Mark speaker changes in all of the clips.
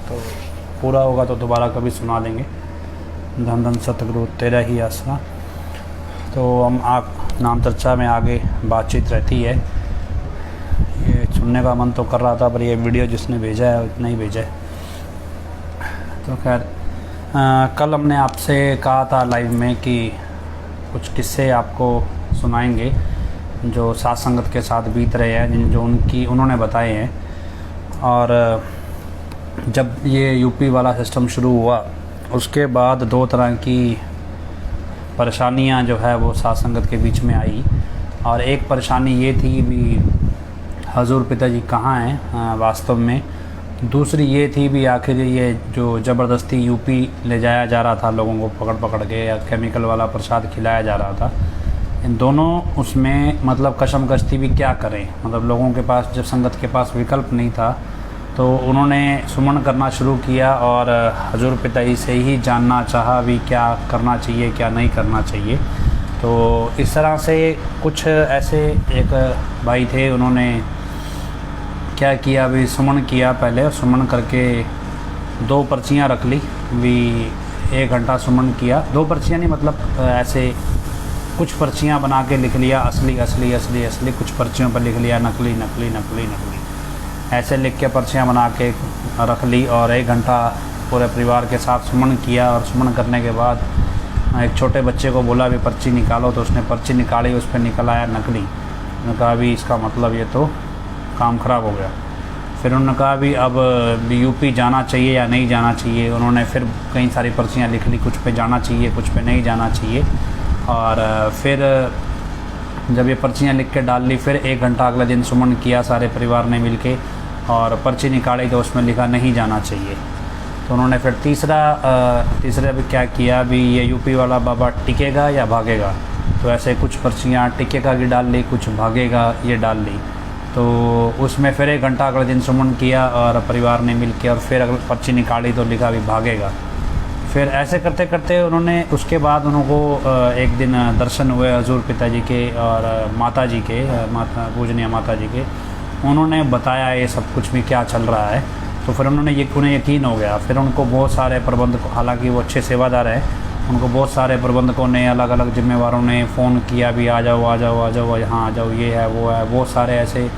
Speaker 1: तो पूरा होगा तो दोबारा कभी सुना देंगे। धन धन सतगुरु तेरा ही आसरा। तो हम आप नाम चर्चा में आगे बातचीत रहती है। ये सुनने का मन तो कर रहा था, पर ये वीडियो जिसने भेजा है उतना ही भेजा है। तो खैर कल हमने आपसे कहा था लाइव में कि कुछ किस्से आपको सुनाएंगे जो साथ संगत के साथ बीत रहे हैं, जो उन्होंने बताए हैं। और जब ये यूपी वाला सिस्टम शुरू हुआ उसके बाद दो तरह की परेशानियां जो है वो साथ संगत के बीच में आई। और एक परेशानी ये थी भी हजूर पिताजी कहाँ हैं वास्तव में। दूसरी ये थी भी आखिर ये जो ज़बरदस्ती यूपी ले जाया जा रहा था लोगों को पकड़ पकड़ के, या केमिकल वाला प्रसाद खिलाया जा रहा था, इन दोनों उसमें मतलब कशमकश थी भी क्या करें। मतलब लोगों के पास जब संगत के पास विकल्प नहीं था तो उन्होंने सुमन करना शुरू किया और हजूर पिताजी से ही जानना चाहा भी क्या करना चाहिए क्या नहीं करना चाहिए। तो इस तरह से कुछ ऐसे एक भाई थे, उन्होंने क्या किया भी सुमन किया पहले। सुमन करके 2 पर्चियाँ रख ली भी, 1 घंटा सुमन किया। 2 पर्चियाँ नहीं, मतलब ऐसे कुछ पर्चियाँ बना के लिख लिया, असली असली असली असली, कुछ पर्चियों पर लिख लिया नकली नकली नकली नकली, ऐसे लिख के पर्चियाँ बना के रख ली। और 1 घंटा पूरे परिवार के साथ सुमन किया। और सुमन करने के बाद एक छोटे बच्चे को बोला भी पर्ची निकालो, तो उसने पर्ची निकाली, उस पर निकल आया नकली। उन्होंने कहा भी इसका मतलब ये तो काम ख़राब हो गया। फिर उन्होंने कहा भी अब यूपी जाना चाहिए या नहीं जाना चाहिए। उन्होंने फिर कई सारी पर्चियाँ लिख ली, कुछ पे जाना चाहिए कुछ पे नहीं जाना चाहिए। और फिर जब ये पर्चियाँ लिख के डाल ली, फिर 1 घंटा अगले दिन सुमन किया सारे परिवार ने मिल के, और पर्ची निकाली तो उसमें लिखा नहीं जाना चाहिए। तो उन्होंने फिर तीसरा भी क्या किया भी ये यूपी वाला बाबा टिकेगा या भागेगा। तो ऐसे कुछ पर्चियाँ टिकेगा की डाल ली, कुछ भागेगा ये डाल ली। तो उसमें फिर 1 घंटा अगले दिन सुमन किया और परिवार ने मिल के, और फिर अगले पर्ची निकाली तो लिखा भी भागेगा। फिर ऐसे करते करते उन्होंने उसके बाद उनको एक दिन दर्शन हुए हजूर पिताजी के और माता जी के, माता पूजनीय माता जी के। उन्होंने बताया ये सब कुछ भी क्या चल रहा है। तो फिर उन्हें यकीन हो गया। फिर उनको बहुत सारे प्रबंधकों, हालांकि वो अच्छे सेवादार हैं, उनको बहुत सारे प्रबंधकों ने, अलग अलग जिम्मेवारों ने फ़ोन किया भी आ जाओ आ जाओ आ जाओ, यहाँ आ जाओ, ये है वो है। बहुत सारे ऐसे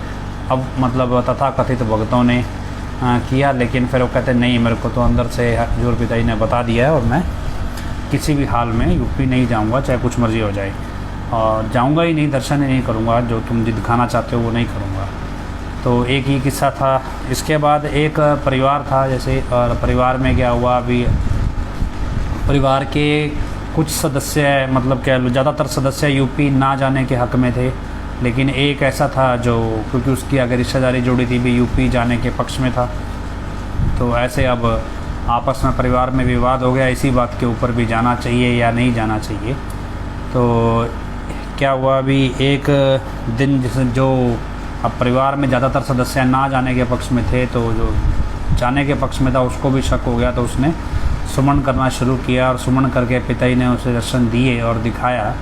Speaker 1: अब मतलब तथाकथित भक्तों ने किया। लेकिन फिर वो कहते नहीं, मेरे को तो अंदर से हजूर पिताजी ने बता दिया है और मैं किसी भी हाल में यूपी नहीं जाऊंगा, चाहे कुछ मर्ज़ी हो जाए। और जाऊंगा ही नहीं, दर्शन ही नहीं करूंगा, जो तुम दिखाना चाहते हो वो नहीं करूंगा। तो एक ही किस्सा था। इसके बाद एक परिवार था जैसे, और परिवार में क्या हुआ अभी, परिवार के कुछ सदस्य, मतलब क्या ज़्यादातर सदस्य यूपी ना जाने के हक़ में थे। लेकिन एक ऐसा था जो, क्योंकि उसकी अगर रिश्तेदारी जुड़ी थी भी, यूपी जाने के पक्ष में था। तो ऐसे अब आपस में परिवार में विवाद हो गया इसी बात के ऊपर भी, जाना चाहिए या नहीं जाना चाहिए। तो क्या हुआ अभी एक दिन, जैसे जो अब परिवार में ज़्यादातर सदस्य ना जाने के पक्ष में थे, तो जो जाने के पक्ष में था उसको भी शक हो गया। तो उसने सुमन करना शुरू किया, और सुमन करके पिताजी ने उसे दर्शन दिए और दिखाया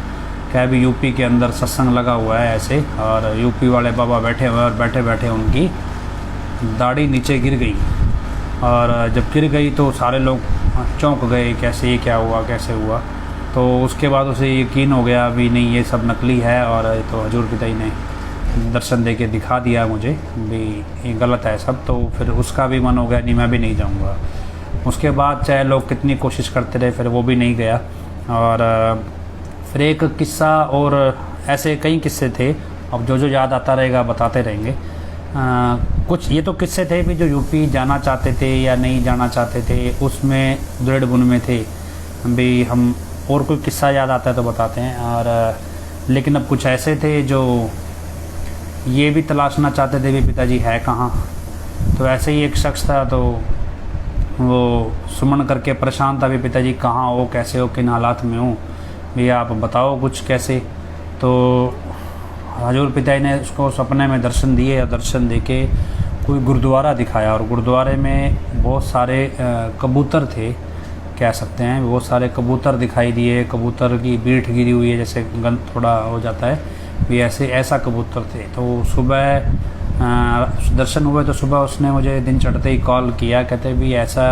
Speaker 1: क्या भी यूपी के अंदर सत्संग लगा हुआ है ऐसे, और यूपी वाले बाबा बैठे हुए, और बैठे बैठे उनकी दाढ़ी नीचे गिर गई। और जब गिर गई तो सारे लोग चौंक गए, कैसे, ये क्या हुआ, कैसे हुआ। तो उसके बाद उसे यकीन हो गया भी नहीं, ये सब नकली है, और तो हजूर पिताजी ने दर्शन दे के दिखा दिया मुझे भी ये गलत है सब। तो फिर उसका भी मन हो गया, नहीं मैं भी नहीं जाऊंगा। उसके बाद चाहे लोग कितनी कोशिश करते रहे, फिर वो भी नहीं गया। और फिर एक किस्सा, और ऐसे कई किस्से थे, अब जो जो याद आता रहेगा बताते रहेंगे। कुछ ये तो किस्से थे भी जो यूपी जाना चाहते थे या नहीं जाना चाहते थे, उसमें दृढ़ गुण में थे भी हम। और कोई किस्सा याद आता है तो बताते हैं। और लेकिन अब कुछ ऐसे थे जो ये भी तलाशना चाहते थे भी पिताजी है कहाँ। तो ऐसे ही एक शख्स था, तो वो सुमन करके परेशान था भी पिताजी कहाँ हो, कैसे हो, किन हालात में हो, भैया आप बताओ कुछ कैसे। तो हजूर पिताजी ने उसको सपने में दर्शन दिए, और दर्शन देके कोई गुरुद्वारा दिखाया, और गुरुद्वारे में बहुत सारे कबूतर थे, कह सकते हैं बहुत सारे कबूतर दिखाई दिए। कबूतर की बीठ गिरी हुई है, जैसे गंद थोड़ा हो जाता है भी, ऐसा कबूतर थे। तो सुबह दर्शन हुए तो सुबह उसने मुझे दिन चढ़ते ही कॉल किया, कहते भी ऐसा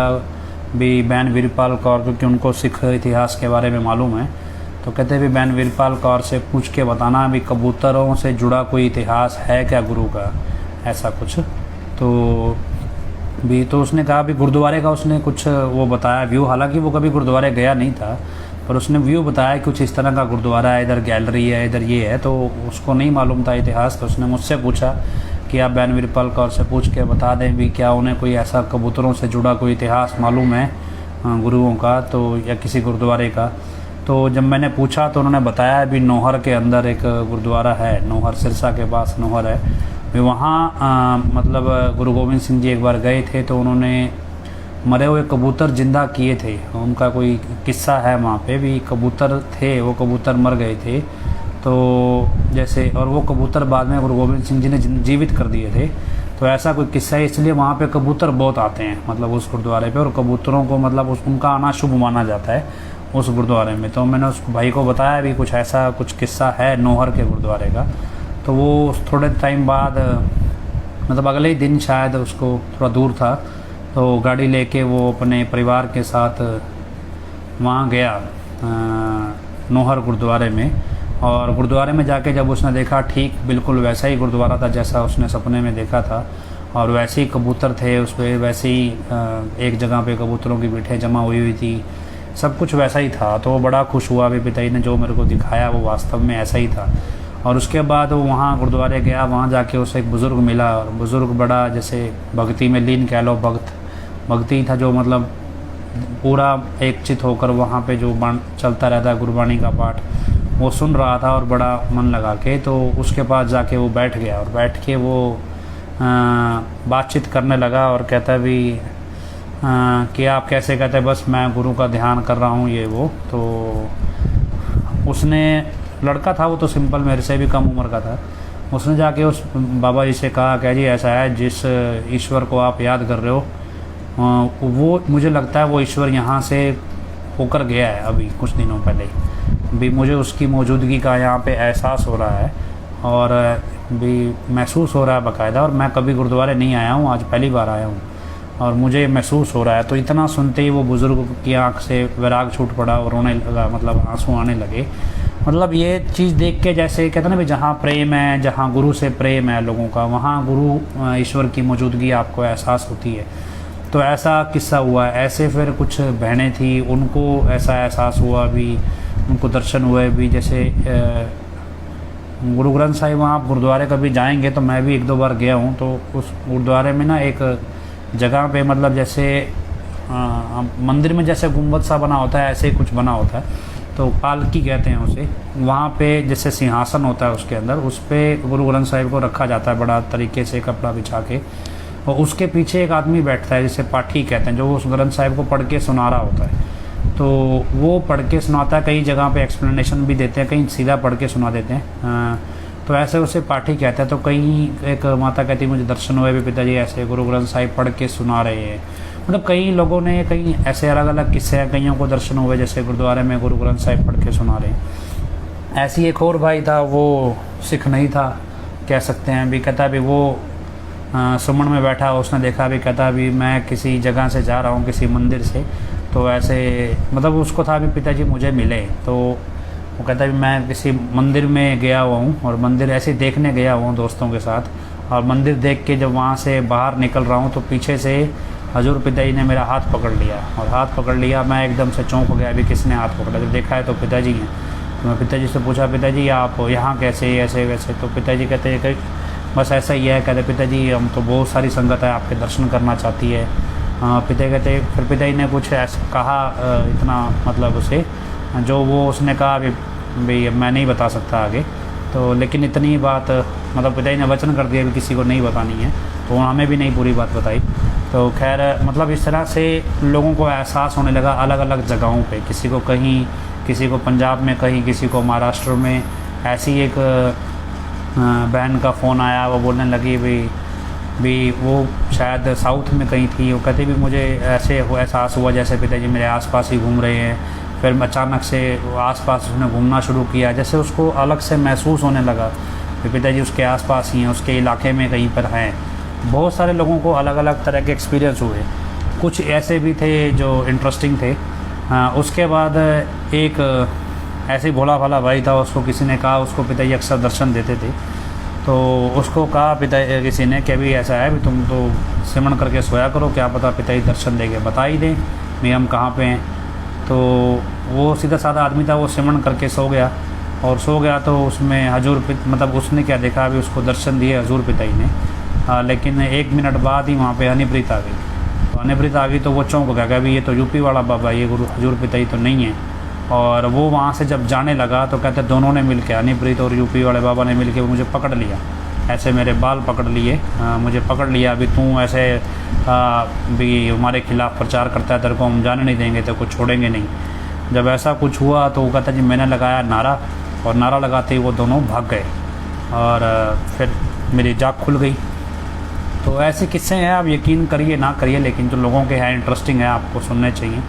Speaker 1: भी बहन वीरपाल कौर, क्योंकि उनको सिख इतिहास के बारे में मालूम है, तो कहते भी बहन वीरपाल कौर से पूछ के बताना भी कबूतरों से जुड़ा कोई इतिहास है क्या गुरु का, ऐसा कुछ। तो उसने कहा भी गुरुद्वारे का उसने कुछ वो बताया व्यू, हालांकि वो कभी गुरुद्वारे गया नहीं था, पर उसने व्यू बताया कुछ इस तरह का गुरुद्वारा है, इधर गैलरी है, इधर ये है, तो उसको नहीं मालूम था इतिहास। तो उसने मुझसे पूछा कि आप बहन वीरपाल कौर से पूछ के बता दें भी क्या उन्हें कोई ऐसा कबूतरों से जुड़ा कोई इतिहास मालूम है गुरुओं का, तो या किसी गुरुद्वारे का। तो जब मैंने पूछा तो उन्होंने बताया भी नौहर के अंदर एक गुरुद्वारा है, नौहर सिरसा के पास नौहर है भी, वहाँ मतलब गुरु गोविंद सिंह जी एक बार गए थे तो उन्होंने मरे हुए कबूतर जिंदा किए थे। उनका कोई किस्सा है वहाँ पे भी, कबूतर थे, वो कबूतर मर गए थे तो जैसे, और वो कबूतर बाद में गुरु गोविंद सिंह जी ने जीवित कर दिए थे, तो ऐसा कोई किस्सा है। इसलिए वहाँ पे कबूतर बहुत आते हैं मतलब उस गुरुद्वारे पे, और कबूतरों को मतलब उनका आना शुभ माना जाता है उस गुरुद्वारे में। तो मैंने उस भाई को बताया भी कुछ ऐसा कुछ किस्सा है नौहर के गुरुद्वारे का। तो वो थोड़े टाइम बाद मतलब अगले ही दिन शायद, उसको थोड़ा दूर था तो गाड़ी लेके वो अपने परिवार के साथ वहाँ गया नौहर गुरुद्वारे में। और गुरुद्वारे में जाके जब उसने देखा ठीक बिल्कुल वैसा ही गुरुद्वारा था जैसा उसने सपने में देखा था, और वैसे ही कबूतर थे उस पर, वैसे ही एक जगह पे कबूतरों की पीठें जमा हुई थी, सब कुछ वैसा ही था। तो वो बड़ा खुश हुआ भी, पिताजी ने जो मेरे को दिखाया वो वास्तव में ऐसा ही था। और उसके बाद वो वहाँ गुरुद्वारे गया, वहाँ जाके उसे एक बुज़ुर्ग मिला, और बुज़ुर्ग बड़ा जैसे भक्ति में लीन कह लो, भक्ति था, जो मतलब पूरा एक चित होकर वहाँ पे जो चलता रहता है गुरबाणी का पाठ वो सुन रहा था और बड़ा मन लगा के। तो उसके पास जाके वो बैठ गया, और बैठ के वो बातचीत करने लगा और कहता भी कि आप कैसे, कहते बस मैं गुरु का ध्यान कर रहा हूँ ये वो। तो उसने, लड़का था वो तो सिंपल, मेरे से भी कम उम्र का था, उसने जाके उस बाबा जी से कहा कि जी ऐसा है, जिस ईश्वर को आप याद कर रहे हो वो मुझे लगता है वो ईश्वर यहाँ से होकर गया है अभी कुछ दिनों पहले भी, मुझे उसकी मौजूदगी का यहाँ पे एहसास हो रहा है और भी महसूस हो रहा है बाकायदा। और मैं कभी गुरुद्वारे नहीं आया हूँ, आज पहली बार आया हूँ और मुझे महसूस हो रहा है। तो इतना सुनते ही वो बुज़ुर्ग की आँख से वैराग छूट पड़ा और रोने लगा, मतलब आंसू आने लगे। मतलब ये चीज़ देख के जैसे कहते हैं ना भी, जहाँ प्रेम है, जहाँ गुरु से प्रेम है लोगों का, वहाँ गुरु ईश्वर की मौजूदगी आपको एहसास होती है। तो ऐसा किस्सा हुआ है। ऐसे फिर कुछ बहनें थी, उनको ऐसा एहसास हुआ भी, उनको दर्शन हुए भी। जैसे गुरु ग्रंथ साहिब, वहाँ आप गुरुद्वारे कभी जाएंगे तो मैं भी एक दो बार गया हूँ, तो उस गुरुद्वारे में ना एक जगह पे मतलब जैसे मंदिर में जैसे गुंबद सा बना होता है ऐसे ही कुछ बना होता है, तो पालकी कहते हैं उसे। वहाँ पे जैसे सिंहासन होता है उसके अंदर, उस पर गुरु ग्रंथ साहिब को रखा जाता है बड़ा तरीके से कपड़ा बिछा के, और उसके पीछे एक आदमी बैठता है जिसे पाठी कहते हैं, जो उस ग्रंथ साहिब को पढ़ के सुना रहा होता है। तो वो पढ़ के सुनाता है, कई जगह पे एक्सप्लेनेशन भी देते हैं, कहीं सीधा पढ़ के सुना देते हैं, तो ऐसे उसे पाठी कहते हैं। तो कहीं एक माता कहती मुझे दर्शन हुए भी पिताजी ऐसे गुरु ग्रंथ साहिब पढ़ के सुना रहे हैं। मतलब कई लोगों ने, कई ऐसे अलग अलग किस्से हैं, कईयों को दर्शन हुए जैसे गुरुद्वारे में गुरु ग्रंथ साहिब पढ़ के सुना रहे हैं। ऐसी एक और भाई था, वो सिख नहीं था कह सकते हैं भी, कहता भी वो सुमन में बैठा, उसने देखा भी, कहता भी मैं किसी जगह से जा रहा हूँ किसी मंदिर से, तो ऐसे मतलब उसको था भी पिताजी मुझे मिले। तो वो कहता भी मैं किसी मंदिर में गया हुआ हूँ और मंदिर ऐसे देखने गया हुआ हूँ दोस्तों के साथ, और मंदिर देख के जब वहाँ से बाहर निकल रहा हूँ तो पीछे से हजूर पिताजी ने मेरा हाथ पकड़ लिया, और हाथ पकड़ लिया, मैं एकदम से चौंक गया भी किसने हाथ पकड़ा। जब देखा है तो पिताजी हैं। तो मैं पिताजी से पूछा पिताजी आप यहाँ कैसे, ऐसे वैसे, तो पिताजी कहते हैं कि बस ऐसा ही है। कहते पिताजी हम तो बहुत सारी संगत है आपके दर्शन करना चाहती है। पिता कहते, फिर पिताजी ने कुछ ऐसा कहा इतना मतलब उसे, जो वो उसने कहा भी मैं नहीं बता सकता आगे, तो लेकिन इतनी बात मतलब पिताजी ने वचन कर दिया भी किसी को नहीं बतानी है, तो हमें भी नहीं पूरी बात बताई। तो खैर मतलब इस तरह से लोगों को एहसास होने लगा अलग अलग जगहों पे, किसी को कहीं, किसी को पंजाब में कहीं, किसी को महाराष्ट्र में। ऐसी एक बहन का फ़ोन आया, वो बोलने लगी भी वो शायद साउथ में कहीं थी, वो कहती भी मुझे ऐसे एहसास हुआ जैसे पिताजी मेरे आसपास ही घूम रहे हैं। फिर अचानक से आसपास उसने घूमना शुरू किया, जैसे उसको अलग से महसूस होने लगा फिर पिताजी उसके आसपास ही हैं, उसके इलाके में कहीं पर हैं। बहुत सारे लोगों को अलग अलग तरह के एक्सपीरियंस हुए, कुछ ऐसे भी थे जो इंटरेस्टिंग थे। उसके बाद एक ऐसे ही भोला भाला भाई था, उसको किसी ने कहा, उसको पिताजी अक्सर दर्शन देते थे, तो उसको कहा पिता किसी ने कि अभी ऐसा है भी तुम तो सिमरण करके सोया करो, क्या पता पिताजी दर्शन दे के बता ही दें भी हम कहाँ पे हैं। तो वो सीधा साधा आदमी था, वो सिमरण करके सो गया, और सो गया तो उसमें हजूर मतलब उसने क्या देखा, अभी उसको दर्शन दिए हजूर पिताजी ने। लेकिन 1 मिनट बाद ही वहाँ पे हनीप्रीत आ गई। तो हनीप्रीत आ गई तो वो चौंक गया कि अभी ये तो यूपी वाला बाबा, ये गुरु हजूर पिताजी तो नहीं है। और वो वहाँ से जब जाने लगा तो कहते दोनों ने मिलकर, हनीप्रीत और यूपी वाले बाबा ने मिलकर मुझे पकड़ लिया, ऐसे मेरे बाल पकड़ लिए, मुझे पकड़ लिया, अभी तू ऐसे भी हमारे खिलाफ़ प्रचार करता है, तेरे को हम जाने नहीं देंगे, तेरे को छोड़ेंगे नहीं। जब ऐसा कुछ हुआ तो वो कहता जी मैंने लगाया नारा, और नारा लगाते ही वो दोनों भाग गए, और फिर मेरी जाग खुल गई। तो ऐसे किस्से हैं, आप यकीन करिए ना करिए, लेकिन जो लोगों के हैं इंटरेस्टिंग है, आपको सुनने चाहिए।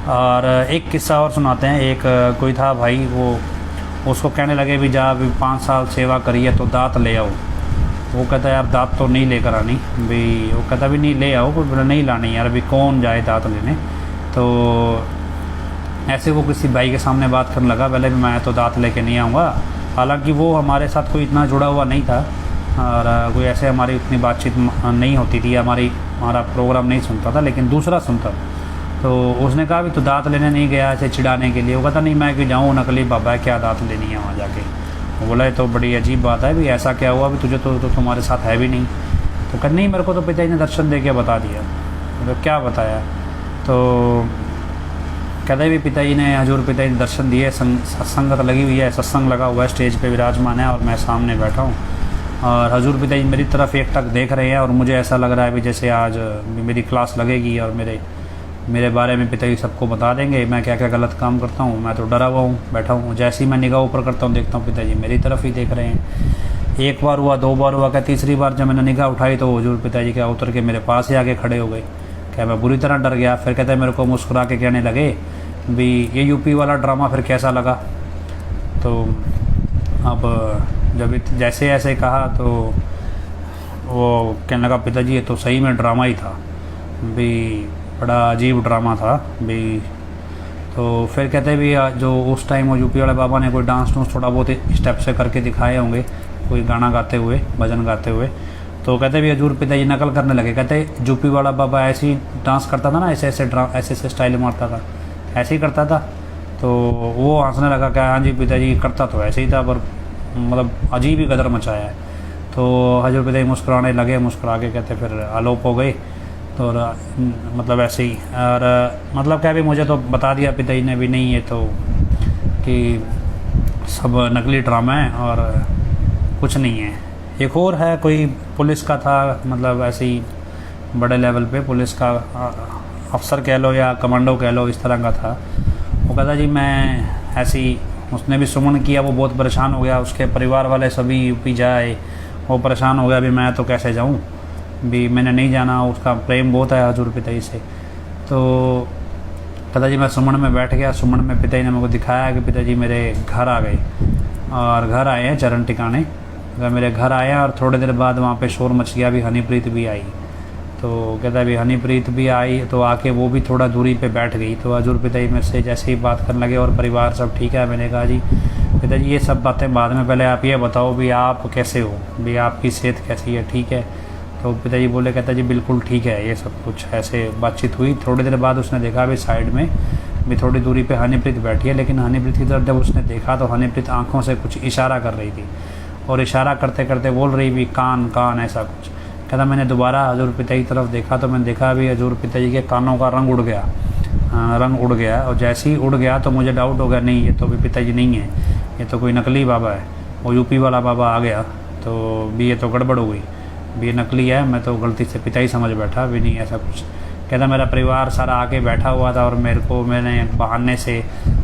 Speaker 1: और एक किस्सा और सुनाते हैं। एक कोई था भाई, वो उसको कहने लगे भी जा अभी 5 साल सेवा करिए तो दाँत ले आओ। वो कहता है यार दाँत तो नहीं लेकर आनी भी, वो कहता भी नहीं ले आओ, कोई बोला नहीं लानी यार, अभी कौन जाए दाँत लेने। तो ऐसे वो किसी भाई के सामने बात करने लगा, पहले भी मैं तो दाँत लेके नहीं आऊँगा। हालांकि वो हमारे साथ कोई इतना जुड़ा हुआ नहीं था, और कोई ऐसे हमारी उतनी बातचीत नहीं होती थी, हमारा प्रोग्राम नहीं सुनता था, लेकिन दूसरा सुनता। तो उसने कहा भी तो दाँत लेने नहीं गया ऐसे चिढ़ाने के लिए। वो कहता नहीं मैं कि जाऊँ, नकली बाबा है, क्या दाँत लेनी है वहाँ जाके। वो बोला तो बड़ी अजीब बात है भी, ऐसा क्या हुआ भी, तुझे तो तुम्हारे साथ है भी नहीं। तो कहते नहीं मेरे को तो पिताजी ने दर्शन दे के बता दिया। तो क्या बताया, तो कहते भी पिताजी ने, हजूर पिताजी ने दर्शन दिए, सत्संगत लगी हुई है, सत्संग लगा हुआ है, स्टेज पे विराजमान है और मैं सामने बैठा हूँ, और हजूर पिताजी मेरी तरफ एक टक देख रहे हैं, और मुझे ऐसा लग रहा है भी जैसे आज मेरी क्लास लगेगी और मेरे बारे में पिताजी सबको बता देंगे मैं क्या क्या गलत काम करता हूँ। मैं तो डरा हुआ हूँ, बैठा हूँ। जैसे ही मैं निगाह ऊपर करता हूँ देखता हूँ पिताजी मेरी तरफ ही देख रहे हैं। एक बार हुआ, 2 बार हुआ, क्या तीसरी बार जब मैंने निगाह उठाई तो हजूर पिताजी क्या उतर के मेरे पास ही आके खड़े हो गए। क्या मैं बुरी तरह डर गया। फिर कहते हैं मेरे को मुस्कुरा के कहने लगे भी ये यूपी वाला ड्रामा फिर कैसा लगा। तो अब जब जैसे ऐसे कहा तो वो कहने लगा पिताजी ये तो सही में ड्रामा ही था भी, बड़ा अजीब ड्रामा था भी। तो फिर कहते भी जो उस टाइम वो यूपी वाले बाबा ने कोई डांस थोड़ा बहुत स्टेप से करके दिखाए होंगे, कोई गाना गाते हुए, भजन गाते हुए। तो कहते भी हजूर पिताजी नकल करने लगे। कहते यूपी वाला बाबा ऐसे ही डांस करता था ना, ऐसे ऐसे स्टाइल मारता था, ऐसे ही करता था। तो वो हंसने लगा, क्या हाँ जी पिताजी करता तो ऐसे ही था, पर मतलब अजीब ही गदर मचाया है। तो हजूर पिताजी मुस्कुराने लगे, मुस्कुरा के कहते फिर आलोप हो गए। तो मतलब ऐसे ही, और मतलब क्या भी मुझे तो बता दिया पिताजी ने भी नहीं ये तो कि सब नकली ड्रामा है और कुछ नहीं है। एक और है, कोई पुलिस का था, मतलब ऐसे ही बड़े लेवल पे पुलिस का अफसर कह लो या कमांडो कह लो, इस तरह का था। वो कहता जी मैं ऐसे ही, उसने भी सुमन किया, वो बहुत परेशान हो गया, उसके परिवार वाले सभी यूपी जाए, वो परेशान हो गया भी मैं तो कैसे जाऊँ भी, मैंने नहीं जाना, उसका प्रेम बहुत है हजूर पिताजी से। तो पिताजी मैं सुमन में बैठ गया। सुमन में पिताजी ने मेरे को दिखाया कि पिताजी मेरे घर आ गए, और घर आए हैं चरण टिकाने, मेरे घर आए और थोड़ी देर बाद वहाँ पे शोर मच गया भी, हनीप्रीत भी आई। तो कहता है भी हनीप्रीत भी आई, तो आके वो भी थोड़ा दूरी पे बैठ गई। तो हजूर पिताजी मेरे से जैसे ही बात करने लगे और परिवार सब ठीक है, मैंने कहा जी पिताजी ये सब बातें बाद में, पहले आप ये बताओ भी आप कैसे हो, भी आपकी सेहत कैसी है, ठीक है। तो पिताजी बोले, कहता जी बिल्कुल ठीक है, ये सब कुछ ऐसे बातचीत हुई। थोड़ी देर बाद उसने देखा भी साइड में भी थोड़ी दूरी पे हनीप्रीत बैठी है, लेकिन हनीप्रीत की तरफ जब उसने देखा तो हनीप्रीत आंखों से कुछ इशारा कर रही थी, और इशारा करते करते बोल रही भी कान कान ऐसा कुछ। कहता मैंने दोबारा हजूर पिताजी की तरफ देखा तो मैंने देखा भी हजूर पिताजी के कानों का रंग उड़ गया, रंग उड़ गया। और जैसे ही उड़ गया तो मुझे डाउट हो गया, नहीं ये तो भी पिताजी नहीं है, ये तो कोई नकली बाबा है। वो यूपी वाला बाबा आ गया तो भी ये तो गड़बड़ हो गई भी, ये नकली है, मैं तो गलती से पिताजी समझ बैठा भी, नहीं ऐसा कुछ। कहता मेरा परिवार सारा आके बैठा हुआ था और मैंने बहाने से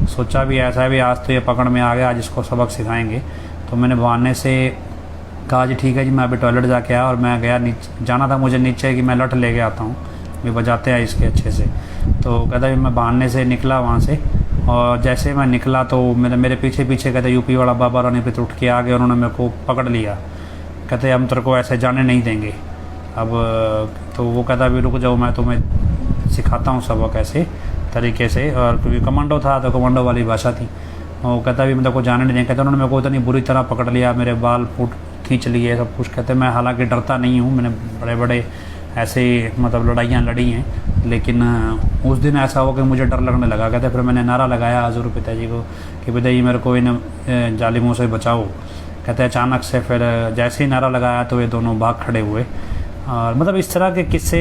Speaker 1: सोचा भी ऐसा है भी आज तो ये पकड़ में आ गया, आज इसको सबक सिखाएंगे। तो मैंने बहाने से कहा जी ठीक है जी, मैं अभी टॉयलेट जाके आया, और मैं गया नीचे, जाना था मुझे नीचे कि मैं लठ लेके आता हूँ भी, बजाते हैं इसके अच्छे से। तो कहता भी मैं बहाने से निकला वहाँ से, और जैसे मैं निकला तो मेरे पीछे पीछे कहते यूपी वाला बाबा रानीपत उठ के आ गए, उन्होंने मेरे को पकड़ लिया, कहते हम तेरे को ऐसे जाने नहीं देंगे। अब तो वो कहता अभी रुक जाओ, मैं तुम्हें सिखाता हूँ सबक ऐसे तरीके से। और क्योंकि कमांडो था तो कमांडो वाली भाषा थी। वो कहता अभी मतलब को जाने नहीं देंगे। कहते उन्होंने मेरे को इतनी बुरी तरह पकड़ लिया, मेरे बाल खींच लिए सब कुछ। कहते मैं हालांकि डरता नहीं हूँ, मैंने बड़े बड़े ऐसे मतलब लड़ाइयाँ लड़ी हैं, लेकिन उस दिन ऐसा हुआ कि मुझे डर लगने लगा। कहते फिर मैंने नारा लगाया हजूर पिताजी को कि पिताजी मेरे को इन जालिमों से बचाओ। कहते अचानक से फिर जैसे ही नारा लगाया तो ये दोनों भाग खड़े हुए। और मतलब इस तरह के किस्से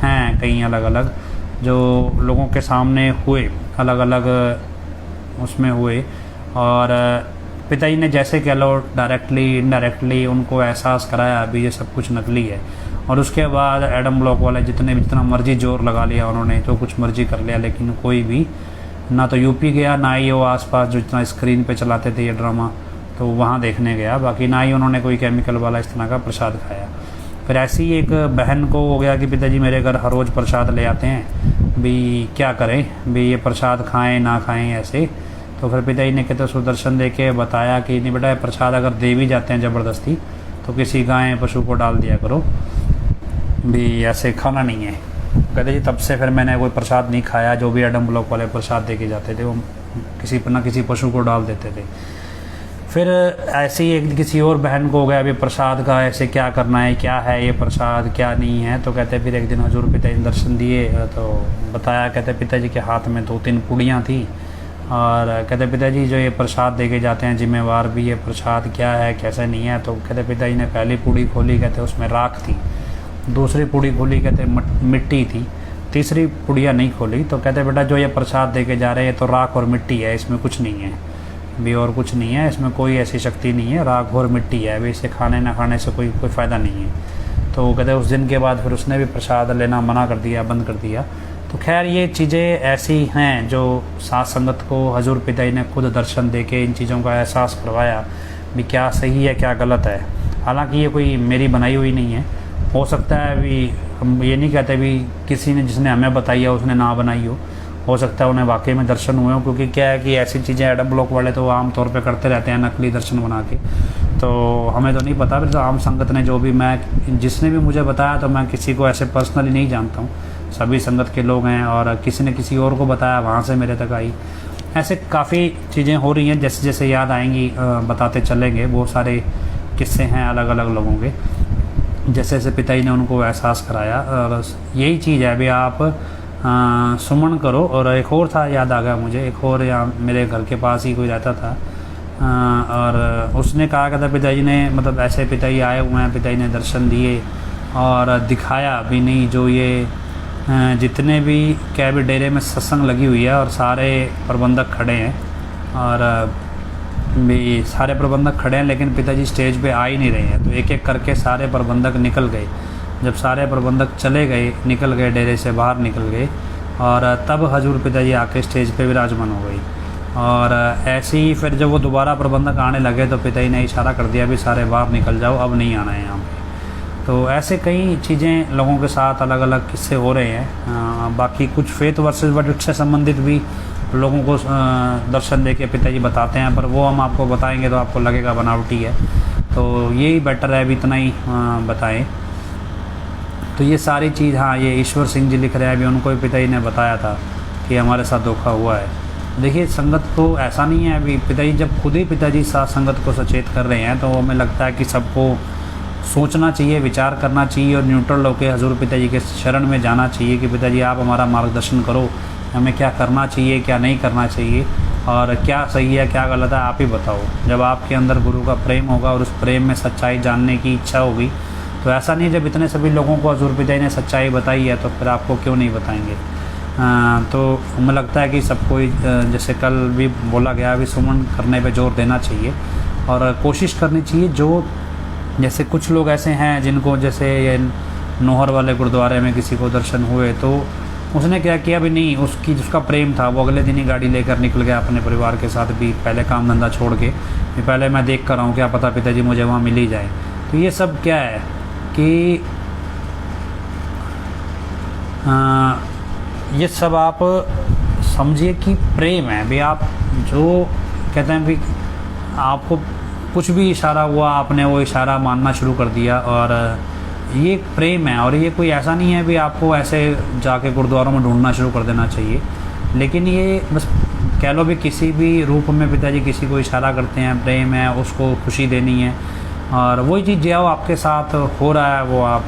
Speaker 1: हैं कई अलग अलग जो लोगों के सामने हुए, अलग अलग उसमें हुए। और पिताजी ने जैसे कह लो डायरेक्टली इनडायरेक्टली उनको एहसास कराया अभी ये सब कुछ नकली है। और उसके बाद एडम ब्लॉक वाले जितना मर्जी जोर लगा लिया उन्होंने, तो कुछ मर्जी कर लिया, लेकिन कोई भी ना तो यूपी गया, ना ही वो आसपास जो इतना स्क्रीन पे चलाते थे ये ड्रामा तो वहाँ देखने गया, बाकी ना ही उन्होंने कोई केमिकल वाला इस तरह का प्रसाद खाया। फिर ऐसी एक बहन को हो गया कि पिताजी मेरे घर हर रोज़ प्रसाद ले आते हैं, भी क्या करें, भी ये प्रसाद खाएं ना खाएं ऐसे। तो फिर पिताजी ने कहते सुदर्शन दे के बताया कि नहीं बेटा प्रसाद अगर दे भी जाते हैं ज़बरदस्ती तो किसी गाय पशु को डाल दिया करो, भी ऐसे खाना नहीं है। कहते जी तब से फिर मैंने कोई प्रसाद नहीं खाया, जो भी एडम ब्लॉक वाले प्रसाद दे के जाते थे वो किसी पर ना किसी पशु को डाल देते थे। फिर ऐसे ही एक किसी और बहन को हो गया अभी प्रसाद का ऐसे क्या करना है, क्या है ये प्रसाद क्या नहीं है। तो कहते फिर एक दिन हजूर पिताजी ने दर्शन दिए तो बताया, कहते पिताजी के हाथ में 2-3 पुड़ियाँ थी और कहते पिताजी जो ये प्रसाद दे के जाते हैं जिम्मेवार भी, ये प्रसाद क्या है कैसे नहीं है। तो कहते पिताजी ने पहली पुड़ी खोली, कहते उसमें राख थी। दूसरी पुड़ी खोली, कहते मिट्टी थी। तीसरी पुड़िया नहीं खोली तो कहते बेटा जो ये प्रसाद दे के जा रहे हैं तो राख और मिट्टी है, इसमें कुछ नहीं है भी और कुछ नहीं है, इसमें कोई ऐसी शक्ति नहीं है, राख और मिट्टी है, अभी इसे खाने ना खाने से कोई फ़ायदा नहीं है। तो कहते उस दिन के बाद फिर उसने भी प्रसाद लेना मना कर दिया, बंद कर दिया। तो खैर ये चीज़ें ऐसी हैं जो साथ संगत को हजूर पिताजी ने खुद दर्शन दे के इन चीज़ों का एहसास करवाया भी क्या सही है क्या गलत है। हालांकि ये कोई मेरी बनाई हुई नहीं है, हो सकता है अभी हम ये नहीं कहते भी किसी ने जिसने हमें बताई है उसने ना बनाई हो सकता है उन्हें वाकई में दर्शन हुए हो, क्योंकि क्या है कि ऐसी चीज़ें एडम ब्लॉक वाले तो आम तौर पे करते रहते हैं नकली दर्शन बना के। तो हमें तो नहीं पता, फिर तो आम संगत ने जो भी मैं जिसने भी मुझे बताया, तो मैं किसी को ऐसे पर्सनली नहीं जानता हूँ, सभी संगत के लोग हैं और किसी ने किसी और को बताया वहाँ से मेरे तक आई। ऐसे काफ़ी चीज़ें हो रही हैं, जैसे जैसे याद आएंगी बताते चलेंगे। बहुत सारे किस्से हैं अलग अलग लोगों के, जैसे जैसे पिताजी ने उनको एहसास कराया। और यही चीज़ है अभी आप सुमन करो। और एक और था, याद आ गया मुझे, एक और यहाँ मेरे घर के पास ही कोई रहता था और उसने कहा था पिताजी ने मतलब ऐसे पिताजी आए हुए हैं, पिताजी ने दर्शन दिए और दिखाया भी नहीं जो ये जितने भी क्या भी डेरे में सत्संग लगी हुई है और सारे प्रबंधक खड़े हैं और भी सारे प्रबंधक खड़े हैं, लेकिन पिताजी स्टेज पे आ ही नहीं रहे हैं। तो एक एक करके सारे प्रबंधक निकल गए। जब सारे प्रबंधक चले गए, निकल गए डेरे से बाहर निकल गए, और तब हजूर पिताजी आके स्टेज पे विराजमान हो गई। और ऐसे ही फिर जब वो दोबारा प्रबंधक आने लगे तो पिताजी ने इशारा कर दिया भी सारे बाहर निकल जाओ, अब नहीं आना है यहाँ पे। तो ऐसे कई चीज़ें लोगों के साथ अलग अलग किस्से हो रहे हैं। बाकी कुछ फेथ वर्सेस वर्डिक्ट से संबंधित भी लोगों को दर्शन दे के पिताजी बताते हैं, पर वो हम आपको बताएंगे तो आपको लगेगा बनावटी है, तो यही बेटर है अभी इतना ही बताएं। तो ये सारी चीज़, हाँ ये ईश्वर सिंह जी लिख रहे हैं, अभी उनको भी पिताजी ने बताया था कि हमारे साथ धोखा हुआ है। देखिए संगत को ऐसा नहीं है, अभी पिताजी जब खुद ही पिताजी साथ संगत को सचेत कर रहे हैं तो हमें लगता है कि सबको सोचना चाहिए, विचार करना चाहिए और न्यूट्रल होकर हजूर पिताजी के शरण में जाना चाहिए कि पिताजी आप हमारा मार्गदर्शन करो, हमें क्या करना चाहिए क्या नहीं करना चाहिए और क्या सही है क्या गलत है आप ही बताओ। जब आपके अंदर गुरु का प्रेम होगा और उस प्रेम में सच्चाई जानने की इच्छा होगी तो ऐसा नहीं जब इतने सभी लोगों को हजूर पिताजी ने सच्चाई बताई है तो फिर आपको क्यों नहीं बताएंगे। तो हमें लगता है कि सबको जैसे कल भी बोला गया भी सुमन करने पे जोर देना चाहिए और कोशिश करनी चाहिए। जो जैसे कुछ लोग ऐसे हैं जिनको जैसे ये नोहर वाले गुरुद्वारे में किसी को दर्शन हुए तो उसने क्या किया भी नहीं, उसकी जिसका प्रेम था वो अगले दिन ही गाड़ी लेकर निकल गया अपने परिवार के साथ भी, पहले काम धंधा छोड़ के भी पहले मैं देख कर आऊँ, क्या पता पिताजी मुझे वहाँ मिल ही जाए। तो ये सब क्या है कि ये सब आप समझिए कि प्रेम है भी। आप जो कहते हैं भी आपको कुछ भी इशारा हुआ, आपने वो इशारा मानना शुरू कर दिया, और ये एक प्रेम है। और ये कोई ऐसा नहीं है भी आपको ऐसे जाके गुरुद्वारों में ढूंढना शुरू कर देना चाहिए, लेकिन ये बस कह लो भी किसी भी रूप में पिताजी किसी को इशारा करते हैं, प्रेम है, उसको खुशी देनी है, और वही चीज़ जो आपके साथ हो रहा है वो आप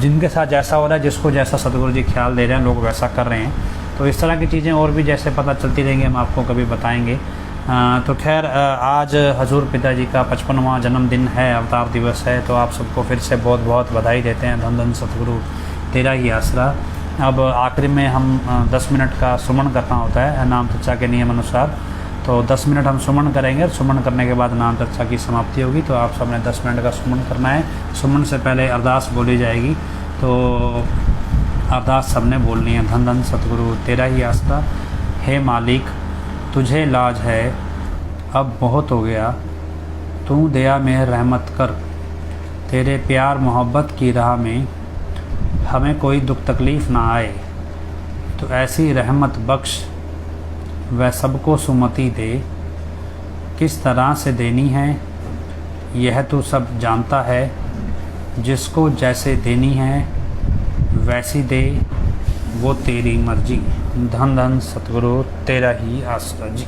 Speaker 1: जिनके साथ जैसा हो रहा है, जिसको जैसा सतगुरु जी ख्याल दे रहे हैं, लोग वैसा कर रहे हैं। तो इस तरह की चीज़ें और भी जैसे पता चलती रहेंगी, हम आपको कभी बताएंगे। तो खैर आज हजूर पिताजी का 55वां जन्मदिन है, अवतार दिवस है, तो आप सबको फिर से बहुत बहुत बधाई देते हैं। धन धन सतगुरु तेरा ही आसरा। अब आखिरी में हम 10 मिनट का सुमन करना होता है नाम चर्चा के नियम अनुसार, तो 10 मिनट हम सुमन करेंगे, और सुमन करने के बाद नाम चर्चा की समाप्ति होगी। तो आप सबने 10 मिनट का सुमन करना है। सुमन से पहले अरदास बोली जाएगी, तो अरदास सबने बोलनी है। धन धन सतगुरु तेरा ही आसरा, हे मालिक तुझे लाज है, अब बहुत हो गया, तू दया मेहर रहमत कर, तेरे प्यार मोहब्बत की राह में हमें कोई दुख तकलीफ़ ना आए, तो ऐसी रहमत बख्श वह सबको सुमति दे, किस तरह से देनी है यह तो सब जानता है, जिसको जैसे देनी है वैसी दे, वो तेरी मर्जी। धन धन सतगुरु तेरा ही आसरा जी।